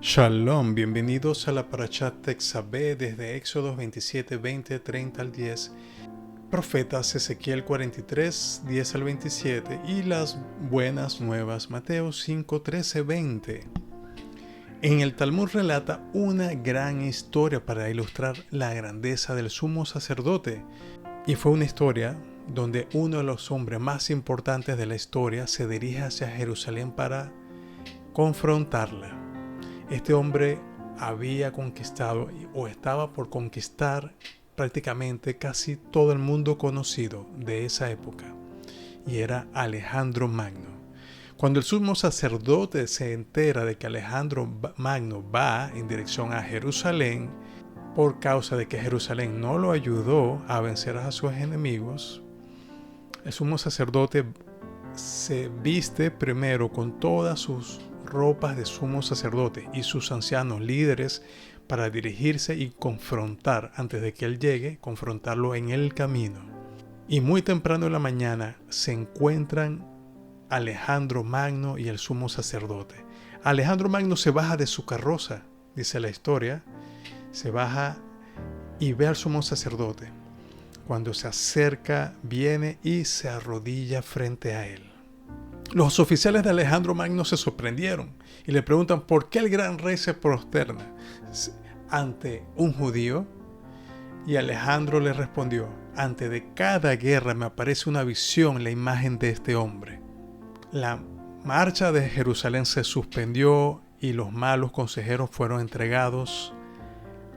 Shalom, bienvenidos a la Parashat Tetzaveh desde Éxodo 27, 20, 30 al 10, Profetas Ezequiel 43, 10 al 27 y las buenas nuevas Mateo 5, 13, 20. En el Talmud relata una gran historia para ilustrar la grandeza del sumo sacerdote, y fue una historia donde uno de los hombres más importantes de la historia se dirige hacia Jerusalén para confrontarla. Este hombre había conquistado o estaba por conquistar prácticamente casi todo el mundo conocido de esa época, y era Alejandro Magno. Cuando el sumo sacerdote se entera de que Alejandro Magno va en dirección a Jerusalén, por causa de que Jerusalén no lo ayudó a vencer a sus enemigos, el sumo sacerdote se viste primero con todas sus ropas de sumo sacerdote y sus ancianos líderes para dirigirse y confrontar, antes de que él llegue, confrontarlo en el camino. Y muy temprano en la mañana se encuentran Alejandro Magno y el sumo sacerdote. Alejandro Magno se baja de su carroza, dice la historia, se baja y ve al sumo sacerdote. Cuando se acerca, viene y se arrodilla frente a él. Los oficiales de Alejandro Magno se sorprendieron y le preguntan por qué el gran rey se prosterna ante un judío. Y Alejandro le respondió: antes de cada guerra me aparece una visión, la imagen de este hombre. La marcha de Jerusalén se suspendió y los malos consejeros fueron entregados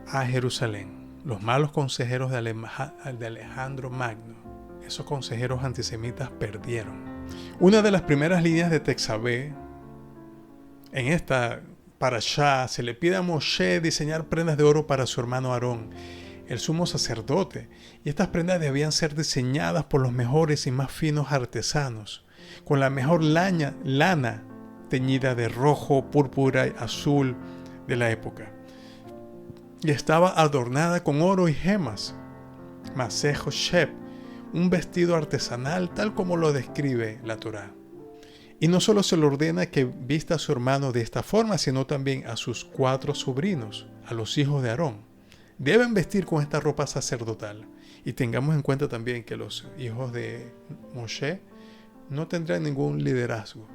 a Jerusalén. Los malos consejeros de Alejandro Magno, esos consejeros antisemitas, perdieron. Una de las primeras líneas de Tetzaveh, en esta parashá, se le pide a Moshe diseñar prendas de oro para su hermano Aarón, el sumo sacerdote, y estas prendas debían ser diseñadas por los mejores y más finos artesanos, con la mejor lana teñida de rojo, púrpura y azul de la época. Y estaba adornada con oro y gemas. Masejo Shep, un vestido artesanal tal como lo describe la Torá. Y no solo se le ordena que vista a su hermano de esta forma, sino también a sus 4 sobrinos, a los hijos de Aarón. Deben vestir con esta ropa sacerdotal. Y tengamos en cuenta también que los hijos de Moshe no tendrán ningún liderazgo.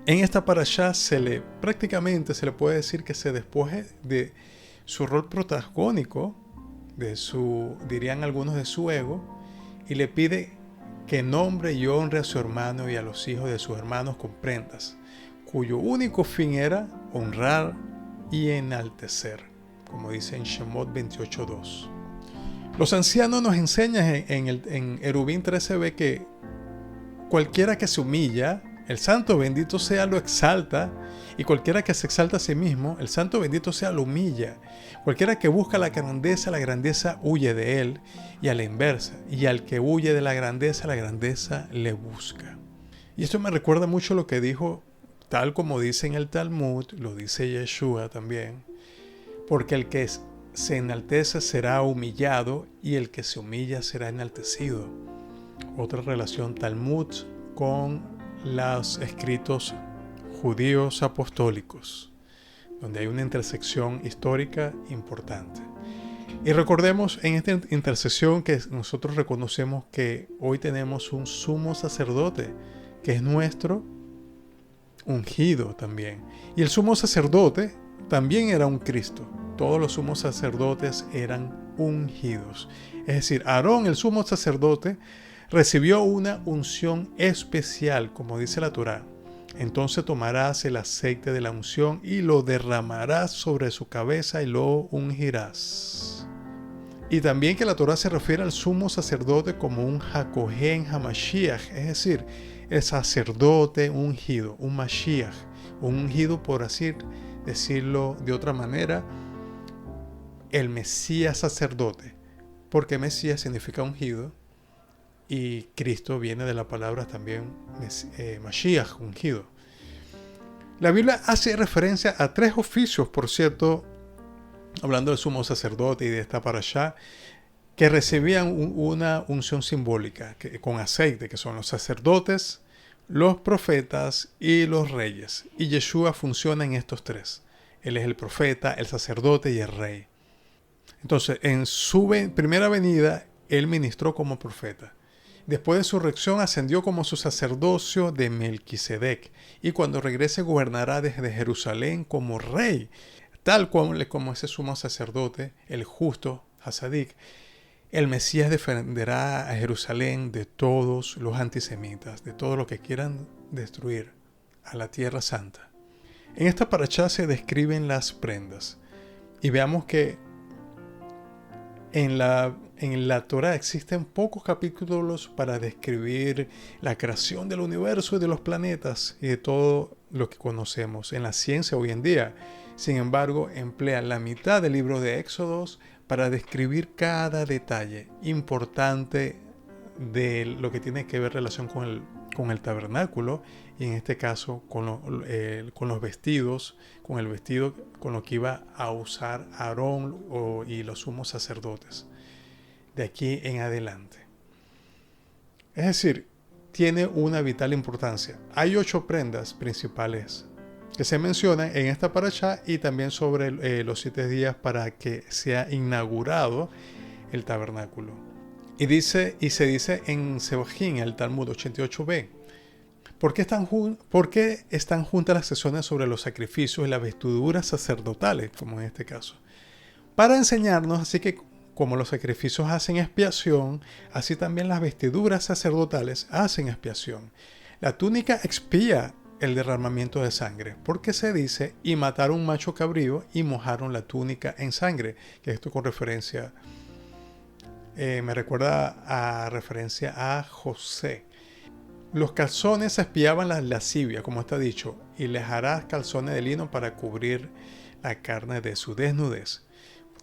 En esta parashá prácticamente se le puede decir que se despoje de su rol protagónico, dirían algunos, de su ego, y le pide que nombre y honre a su hermano y a los hijos de sus hermanos con prendas, cuyo único fin era honrar y enaltecer, como dice en Shemot 28:2. Los ancianos nos enseñan en Erubín 13b que cualquiera que se humilla, el santo bendito sea lo exalta, y cualquiera que se exalta a sí mismo, el santo bendito sea lo humilla. Cualquiera que busca la grandeza huye de él, y a la inversa. Y al que huye de la grandeza le busca. Y esto me recuerda mucho lo que dijo, tal como dice en el Talmud, lo dice Yeshua también. Porque el que se enaltece será humillado, y el que se humilla será enaltecido. Otra relación Talmud con los escritos judíos apostólicos, donde hay una intersección histórica importante. Y recordemos en esta intersección que nosotros reconocemos que hoy tenemos un sumo sacerdote, que es nuestro ungido también. Y el sumo sacerdote también era un Cristo. Todos los sumos sacerdotes eran ungidos. Es decir, Aarón, el sumo sacerdote, recibió una unción especial, como dice la Torá. Entonces tomarás el aceite de la unción y lo derramarás sobre su cabeza y lo ungirás. Y también que la Torá se refiere al sumo sacerdote como un Hakohen HaMashiach, es decir, el sacerdote ungido, un Mashiach, un ungido, por así decirlo de otra manera, el Mesías sacerdote, porque Mesías significa ungido. Y Cristo viene de la palabra también Mashiach, ungido. La Biblia hace referencia a 3 oficios, por cierto, hablando del sumo sacerdote y de esta parashá, que recibían una unción simbólica con aceite, que son los sacerdotes, los profetas y los reyes. Y Yeshua funciona en estos 3. Él es el profeta, el sacerdote y el rey. Entonces, en su primera venida, él ministró como profeta. Después de su resurrección ascendió como su sacerdocio de Melquisedec, y cuando regrese gobernará desde Jerusalén como rey, tal como ese sumo sacerdote, el justo Hasadik. El Mesías defenderá a Jerusalén de todos los antisemitas, de todos los que quieran destruir a la tierra santa. En esta parashá se describen las prendas, y veamos que en la Torá existen pocos capítulos para describir la creación del universo y de los planetas y de todo lo que conocemos en la ciencia hoy en día. Sin embargo, emplea la mitad del libro de Éxodos para describir cada detalle importante de lo que tiene que ver relación con el tabernáculo, y en este caso con los vestidos, con el vestido con lo que iba a usar Aarón y los sumos sacerdotes de aquí en adelante. Es decir, tiene una vital importancia. Hay 8 prendas principales que se mencionan en esta parashá, y también sobre los 7 días para que sea inaugurado el tabernáculo. Y se dice en Sebajín, el Talmud 88b, ¿por qué están juntas las sesiones sobre los sacrificios y las vestiduras sacerdotales, como en este caso? Para enseñarnos así que como los sacrificios hacen expiación, así también las vestiduras sacerdotales hacen expiación. La túnica expía el derramamiento de sangre, porque se dice, y mataron un macho cabrío y mojaron la túnica en sangre, que esto con referencia, me recuerda a referencia a José. Los calzones espiaban la lascivia, como está dicho, y les harás calzones de lino para cubrir la carne de su desnudez.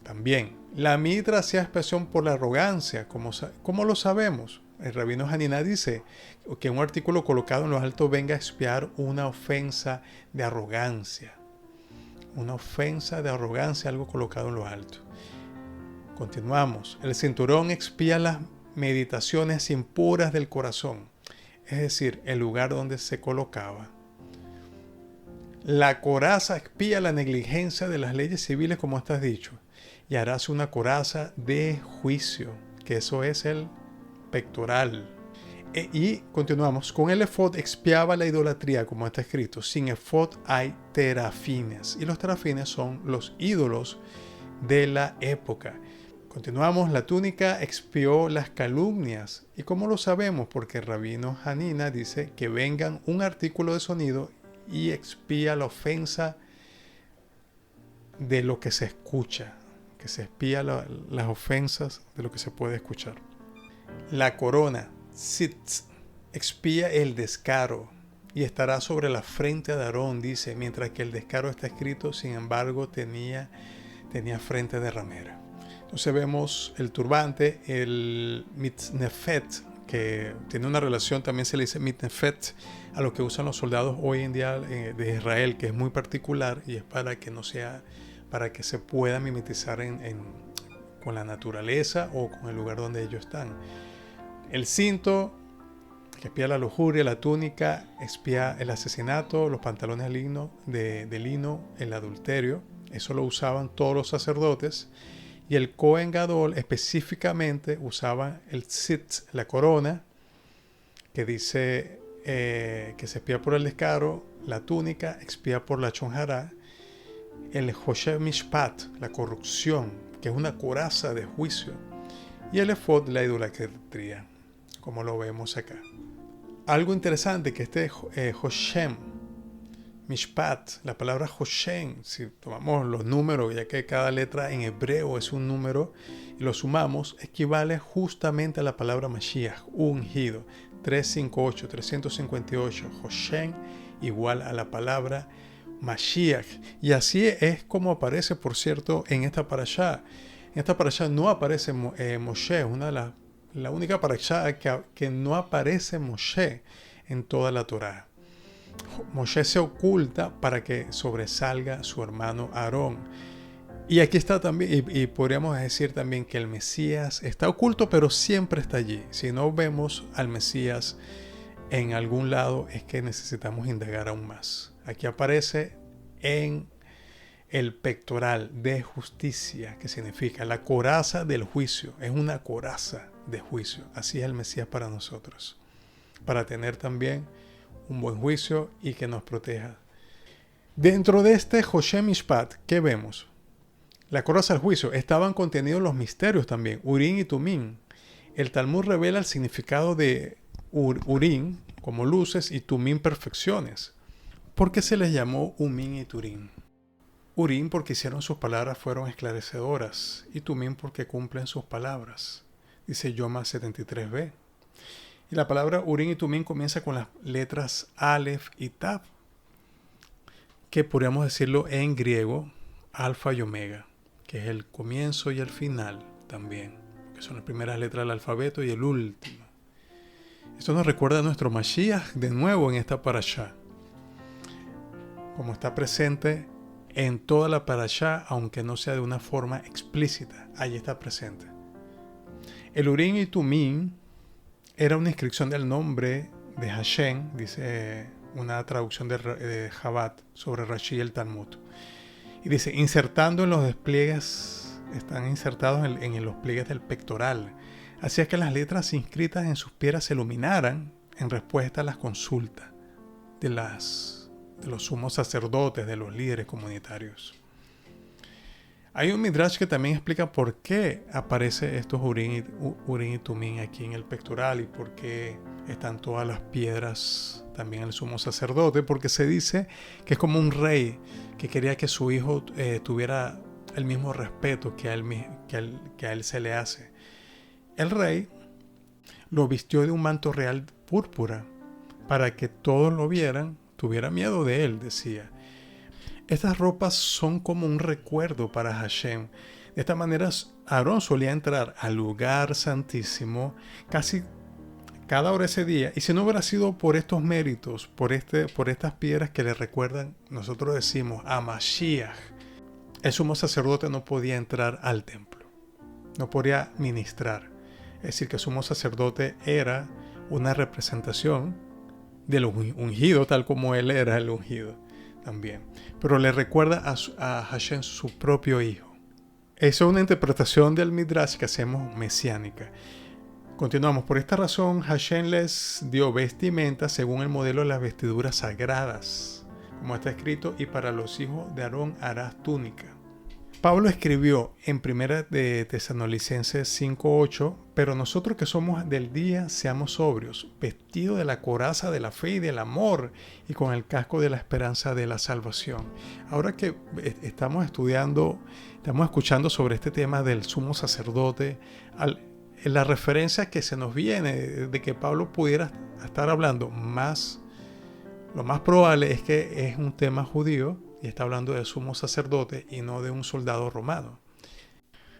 También, la mitra hacía expiación por la arrogancia, como lo sabemos. El rabino Hanina dice que un artículo colocado en lo alto venga a expiar una ofensa de arrogancia. Una ofensa de arrogancia, algo colocado en lo alto. Continuamos. El cinturón expía las meditaciones impuras del corazón, es decir, el lugar donde se colocaba. La coraza expía la negligencia de las leyes civiles, como está dicho, y harás una coraza de juicio, que eso es el pectoral. Y continuamos. Con el efod expiaba la idolatría, como está escrito. Sin efod hay terafines, y los terafines son los ídolos de la época. Continuamos. La túnica expió las calumnias. ¿Y cómo lo sabemos? Porque el rabino Hanina dice que vengan un artículo de sonido y expía la ofensa de lo que se escucha, que se expía las ofensas de lo que se puede escuchar. La corona, tzitz, expía el descaro y estará sobre la frente de Aarón, dice, mientras que el descaro está escrito, sin embargo, tenía frente de ramera. Entonces vemos el turbante, el mitnefet, que tiene una relación, también se le dice mitnefet, a lo que usan los soldados hoy en día de Israel, que es muy particular y es para que se pueda mimetizar con la naturaleza o con el lugar donde ellos están. El cinto, que espía la lujuria, la túnica, espía el asesinato, los pantalones de lino, el adulterio. Eso lo usaban todos los sacerdotes. Y el Cohen Gadol específicamente usaba el tzitz, la corona, que dice que se espía por el descaro, la túnica expía por la chonjará, el Hoshev Mishpat, la corrupción, que es una coraza de juicio, y el efod, la idolatría, como lo vemos acá. Algo interesante que Hoshem Mishpat, la palabra Hoshem, si tomamos los números, ya que cada letra en hebreo es un número, y lo sumamos, equivale justamente a la palabra Mashiach, ungido. 358, Hoshem igual a la palabra Mashiach. Y así es como aparece, por cierto, en esta parashá. En esta parashá no aparece Moshe, la única parashá que no aparece Moshe en toda la Torá. Moshe se oculta para que sobresalga su hermano Aarón. Y aquí está también, y podríamos decir también que el Mesías está oculto, pero siempre está allí. Si no vemos al Mesías en algún lado, es que necesitamos indagar aún más. Aquí aparece en el pectoral de justicia, que significa la coraza del juicio. Es una coraza de juicio. Así es el Mesías para nosotros, para tener también un buen juicio y que nos proteja. Dentro de este José Mishpat, ¿qué vemos? La coraza del juicio. Estaban contenidos los misterios también, Urim y Tumim. El Talmud revela el significado de Urim como luces y Tumim perfecciones. ¿Por qué se les llamó Umim y Turim? Urim porque hicieron sus palabras fueron esclarecedoras y Tumim porque cumplen sus palabras. Dice Yoma 73b. Y la palabra Urim y Tumim comienza con las letras Aleph y Tav, que podríamos decirlo en griego, alfa y omega, que es el comienzo y el final también, que son las primeras letras del alfabeto y el último. Esto nos recuerda a nuestro Mashiach de nuevo en esta parashá, como está presente en toda la parashá, aunque no sea de una forma explícita, allí está presente. El Urim y Tumim era una inscripción del nombre de Hashem, dice una traducción de Jabat sobre Rashi y el Talmud. Y dice, insertando en los despliegues, están insertados en los pliegues del pectoral. Hacía que las letras inscritas en sus piedras se iluminaran en respuesta a las consultas de los sumos sacerdotes, de los líderes comunitarios. Hay un midrash que también explica por qué aparece estos Urim y Tumim aquí en el pectoral y por qué están todas las piedras también el sumo sacerdote, porque se dice que es como un rey que quería que su hijo tuviera el mismo respeto que a él se le hace. El rey lo vistió de un manto real púrpura para que todos lo vieran, tuviera miedo de él, decía. Estas ropas son como un recuerdo para Hashem. De esta manera, Aarón solía entrar al lugar santísimo casi cada hora ese día. Y si no hubiera sido por estos méritos, por estas piedras que le recuerdan, nosotros decimos a Mashiach, el sumo sacerdote no podía entrar al templo. No podía ministrar. Es decir, que el sumo sacerdote era una representación del ungido, tal como él era el ungido también. Pero le recuerda a Hashem su propio hijo. Esa es una interpretación del Midrash que hacemos mesiánica. Continuamos. Por esta razón, Hashem les dio vestimenta según el modelo de las vestiduras sagradas, como está escrito, y para los hijos de Aarón harás túnica. Pablo escribió en 1 de Tesalonicenses 5:8, pero nosotros que somos del día seamos sobrios, vestidos de la coraza de la fe y del amor y con el casco de la esperanza de la salvación. Ahora que estamos escuchando sobre este tema del sumo sacerdote, la referencia que se nos viene de que Pablo pudiera estar hablando lo más probable es que es un tema judío y está hablando del sumo sacerdote y no de un soldado romano.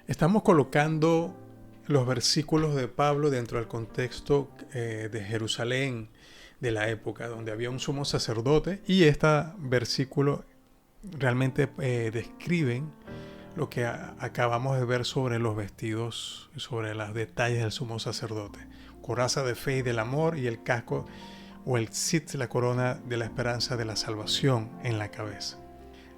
Estamos colocando los versículos de Pablo dentro del contexto de Jerusalén de la época, donde había un sumo sacerdote, y este versículo realmente describen lo que acabamos de ver sobre los vestidos, sobre los detalles del sumo sacerdote. Coraza de fe y del amor y el casco o el tzitz, la corona de la esperanza de la salvación en la cabeza.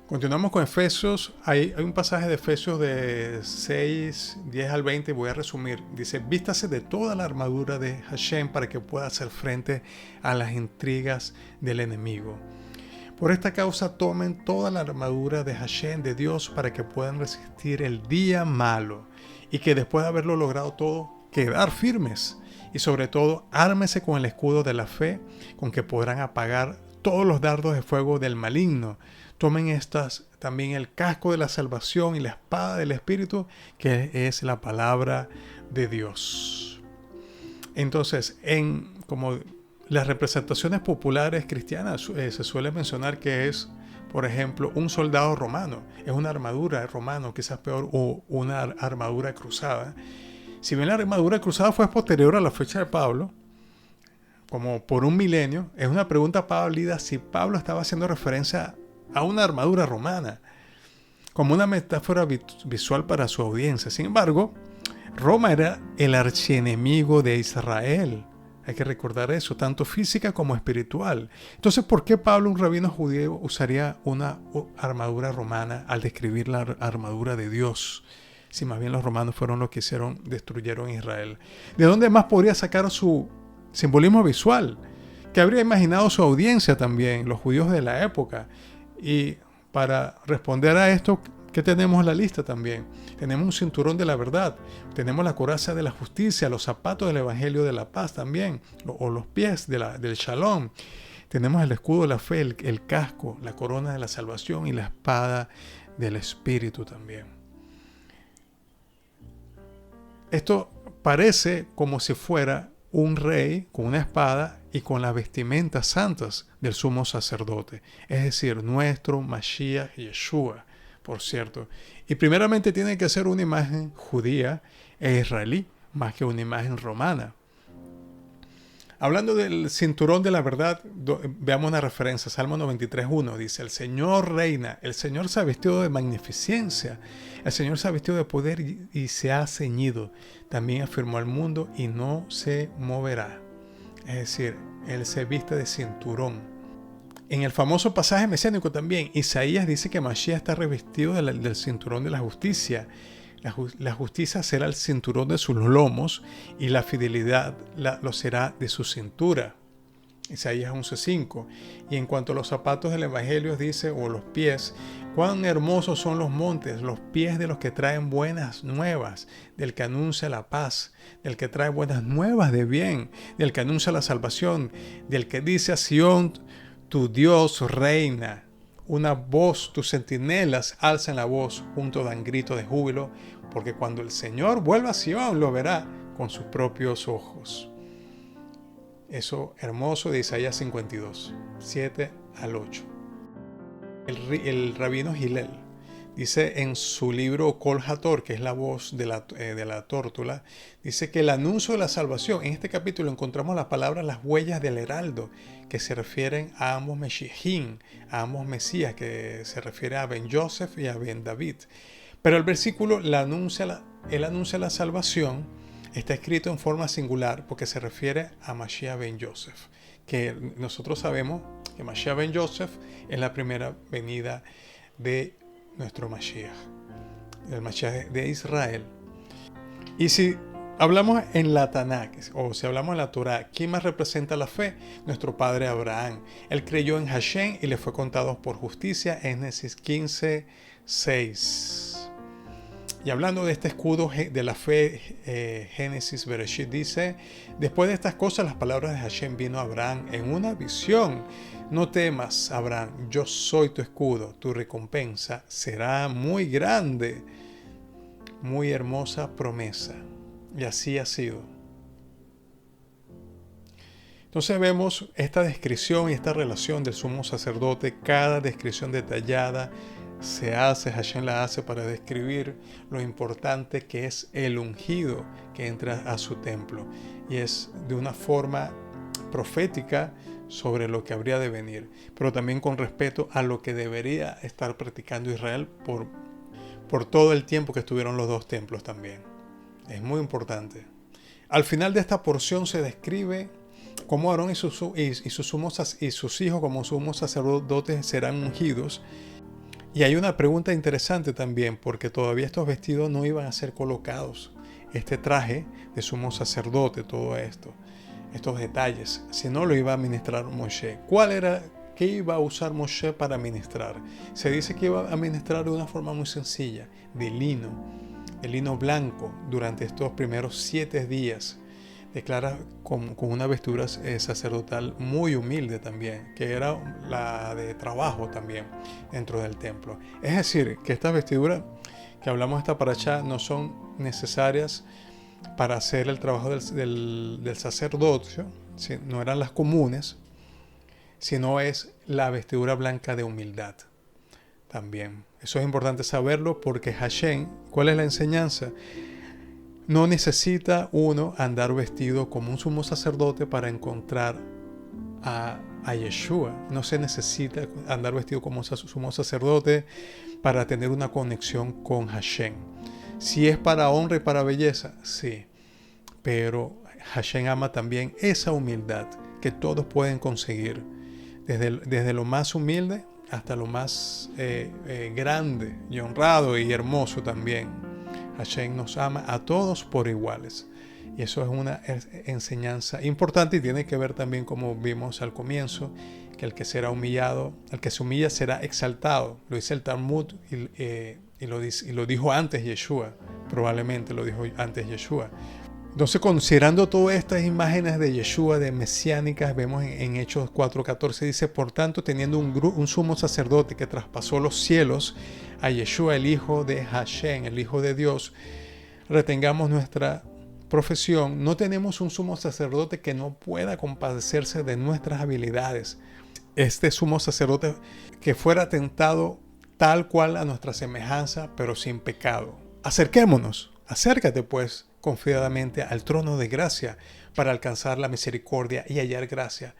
Continuamos con Efesios. Hay un pasaje de Efesios de 6, 10 al 20, voy a resumir. Dice, vístase de toda la armadura de Hashem para que pueda hacer frente a las intrigas del enemigo. Por esta causa tomen toda la armadura de Hashem, de Dios, para que puedan resistir el día malo y que después de haberlo logrado todo, quedar firmes. Y sobre todo, ármese con el escudo de la fe, con que podrán apagar todos los dardos de fuego del maligno. Tomen también el casco de la salvación y la espada del Espíritu, que es la palabra de Dios. Entonces, como las representaciones populares cristianas se suele mencionar que es, por ejemplo, un soldado romano. Es una armadura romana, quizás peor, o una armadura cruzada. Si bien la armadura cruzada fue posterior a la fecha de Pablo, como por un milenio, es una pregunta válida si Pablo estaba haciendo referencia a una armadura romana, como una metáfora visual para su audiencia. Sin embargo, Roma era el archienemigo de Israel. Hay que recordar eso, tanto física como espiritual. Entonces, ¿por qué Pablo, un rabino judío, usaría una armadura romana al describir la armadura de Dios? Si más bien los romanos fueron los que destruyeron Israel. ¿De dónde más podría sacar su simbolismo visual? ¿Qué habría imaginado su audiencia también, los judíos de la época? Y para responder a esto, ¿qué tenemos en la lista también? Tenemos un cinturón de la verdad, tenemos la coraza de la justicia, los zapatos del evangelio de la paz también, o los pies del shalom. Tenemos el escudo de la fe, el casco, la corona de la salvación y la espada del espíritu también. Esto parece como si fuera un rey con una espada y con las vestimentas santas del sumo sacerdote, es decir, nuestro Mashiach Yeshua, por cierto. Y primeramente tiene que ser una imagen judía e israelí, más que una imagen romana. Hablando del cinturón de la verdad, veamos una referencia. Salmo 93:1 dice: el Señor reina, el Señor se ha vestido de magnificencia, el Señor se ha vestido de poder y se ha ceñido. También afirmó al mundo y no se moverá. Es decir, Él se viste de cinturón. En el famoso pasaje mesiánico también, Isaías dice que Mashiach está revestido del cinturón de la justicia. La justicia será el cinturón de sus lomos y la fidelidad lo será de su cintura. Isaías 11:5. Y en cuanto a los zapatos del Evangelio dice, o los pies, cuán hermosos son los montes, los pies de los que traen buenas nuevas, del que anuncia la paz, del que trae buenas nuevas de bien, del que anuncia la salvación, del que dice a Sión, tu Dios reina. Una voz, tus centinelas alzan la voz, juntos dan grito de júbilo, porque cuando el Señor vuelva a Sion, lo verá con sus propios ojos. Eso hermoso de Isaías 52, 7 al 8. El rabino Hillel dice en su libro Kol Hator, que es la voz de la tórtola, dice que el anuncio de la salvación, en este capítulo encontramos las palabras, las huellas del heraldo, que se refieren a ambos Meshiachim, a ambos Mesías, que se refiere a Ben Joseph y a Ben David. Pero el versículo, él anuncia la salvación, está escrito en forma singular porque se refiere a Mashiach Ben Joseph, que nosotros sabemos que Mashiach Ben Joseph es la primera venida de nuestro Mashiach, el Mashiach de Israel. Y si hablamos en la Tanakh, o si hablamos en la Torah, ¿quién más representa la fe? Nuestro padre Abraham. Él creyó en Hashem y le fue contado por justicia, Génesis 15:6. Y hablando de este escudo de la fe, Génesis Bereshit dice: después de estas cosas, las palabras de Hashem vino a Abraham en una visión. No temas, Abraham, yo soy tu escudo, tu recompensa será muy grande. Muy hermosa promesa. Y así ha sido. Entonces vemos esta descripción y esta relación del sumo sacerdote, cada descripción detallada Hashem la hace para describir lo importante que es el ungido que entra a su templo. Y es de una forma profética sobre lo que habría de venir, pero también con respeto a lo que debería estar practicando Israel por todo el tiempo que estuvieron los dos templos también. Es muy importante. Al final de esta porción se describe cómo Aarón y sus hijos como sumos sacerdotes serán ungidos. Y hay una pregunta interesante también, porque todavía estos vestidos no iban a ser colocados. Este traje de sumo sacerdote, todo esto, estos detalles, si no lo iba a ministrar Moshe. ¿Qué iba a usar Moshe para ministrar? Se dice que iba a ministrar de una forma muy sencilla, de lino blanco, durante estos primeros 7 días. Declara con una vestidura sacerdotal muy humilde también, que era la de trabajo también dentro del templo. Es decir, que estas vestiduras que hablamos esta parashá no son necesarias para hacer el trabajo del sacerdocio, no eran las comunes, sino es la vestidura blanca de humildad también. Eso es importante saberlo porque Hashem, ¿cuál es la enseñanza? No necesita uno andar vestido como un sumo sacerdote para encontrar a Yeshua. No se necesita andar vestido como sumo sacerdote para tener una conexión con Hashem. Si es para honra y para belleza, sí. Pero Hashem ama también esa humildad que todos pueden conseguir, desde lo más humilde hasta lo más grande y honrado y hermoso también. Hashem nos ama a todos por iguales. Y eso es una enseñanza importante y tiene que ver también, como vimos al comienzo, que el que será humillado, el que se humilla será exaltado. Lo dice el Talmud y lo dijo antes Yeshua, probablemente lo dijo antes Yeshua. Entonces, considerando todas estas imágenes de Yeshua, de mesiánicas, vemos en Hechos 4:14, dice: por tanto, teniendo un sumo sacerdote que traspasó los cielos, a Yeshua, el Hijo de Hashem, el Hijo de Dios, retengamos nuestra profesión. No tenemos un sumo sacerdote que no pueda compadecerse de nuestras habilidades. Este sumo sacerdote que fuera tentado tal cual a nuestra semejanza, pero sin pecado. Acerquémonos, acércate pues confiadamente al trono de gracia para alcanzar la misericordia y hallar gracia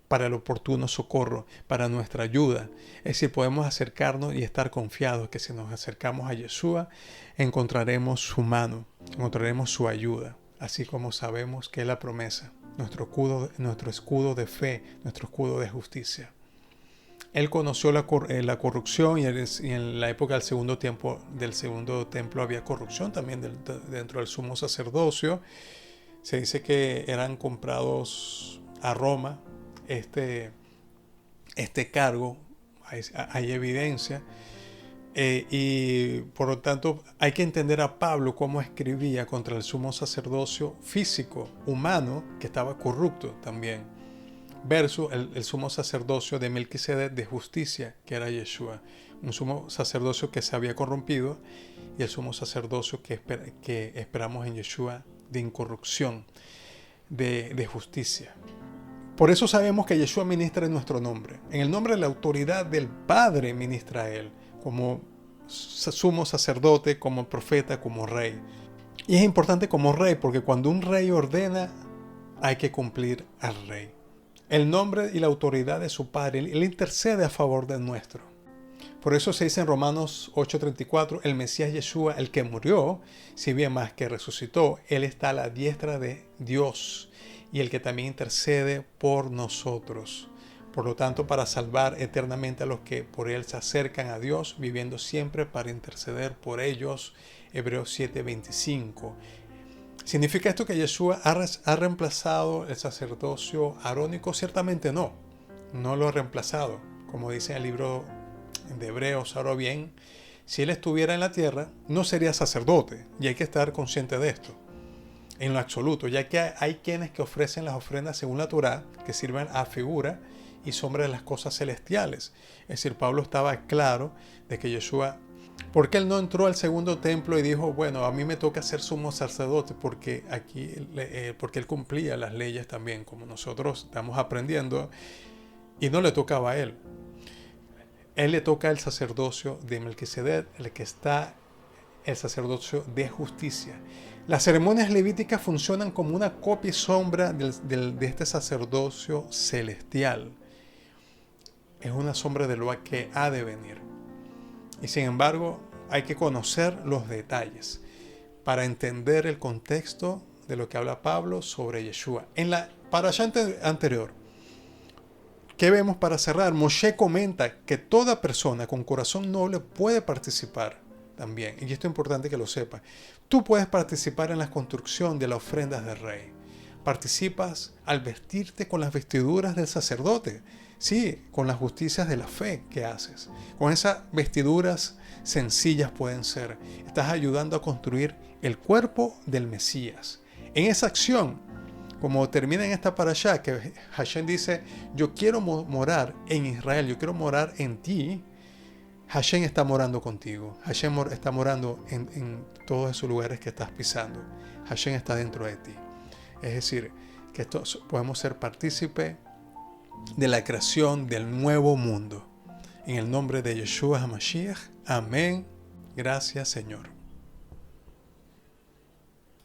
para el oportuno socorro, para nuestra ayuda. Es decir, podemos acercarnos y estar confiados que si nos acercamos a Yeshua, encontraremos su mano, encontraremos su ayuda, así como sabemos que es la promesa, nuestro escudo de fe, nuestro escudo de justicia. Él conoció la corrupción y en la época del segundo templo había corrupción también dentro del sumo sacerdocio. Se dice que eran comprados a Roma este cargo, hay evidencia. Y por lo tanto hay que entender a Pablo cómo escribía contra el sumo sacerdocio físico, humano, que estaba corrupto también, versus el sumo sacerdocio de Melquisedec de justicia, que era Yeshua, un sumo sacerdocio que se había corrompido, y el sumo sacerdocio que esperamos en Yeshua de incorrupción, de justicia. Por eso sabemos que Yeshua ministra en nuestro nombre. En el nombre de la autoridad del Padre ministra a Él, como sumo sacerdote, como profeta, como rey. Y es importante como rey, porque cuando un rey ordena, hay que cumplir al rey. El nombre y la autoridad de su Padre, Él intercede a favor del nuestro. Por eso se dice en Romanos 8:34, el Mesías Yeshua, el que murió, si bien más que resucitó, Él está a la diestra de Dios y el que también intercede por nosotros. Por lo tanto, para salvar eternamente a los que por Él se acercan a Dios, viviendo siempre para interceder por ellos. Hebreos 7:25. ¿Significa esto que Yeshua ha reemplazado el sacerdocio arónico? Ciertamente no. No lo ha reemplazado. Como dice en el libro de Hebreos, ahora bien, si Él estuviera en la tierra, no sería sacerdote. Y hay que estar consciente de esto. En lo absoluto, ya que hay quienes que ofrecen las ofrendas según la Torá, que sirven a figura y sombra de las cosas celestiales. Es decir, Pablo estaba claro de que Yeshua, porque él no entró al segundo templo y dijo, bueno, a mí me toca ser sumo sacerdote porque él cumplía las leyes también, como nosotros estamos aprendiendo, y no le tocaba a él. Él le toca el sacerdocio de Melquisedec, el sacerdocio de justicia. Las ceremonias levíticas funcionan como una copia y sombra de este sacerdocio celestial. Es una sombra de lo que ha de venir. Y sin embargo, hay que conocer los detalles para entender el contexto de lo que habla Pablo sobre Yeshua. En la parashá anterior, ¿qué vemos para cerrar? Moshe comenta que toda persona con corazón noble puede participar también. Y esto es importante que lo sepas. Tú puedes participar en la construcción de las ofrendas del rey. Participas al vestirte con las vestiduras del sacerdote. Sí, con las justicias de la fe que haces. Con esas vestiduras sencillas pueden ser. Estás ayudando a construir el cuerpo del Mesías. En esa acción, como termina en esta parashá, que Hashem dice, yo quiero morar en Israel, yo quiero morar en ti. Hashem está morando contigo. Hashem está morando en todos esos lugares que estás pisando. Hashem está dentro de ti. Es decir, que podemos ser partícipes de la creación del nuevo mundo. En el nombre de Yeshua HaMashiach. Amén. Gracias, Señor.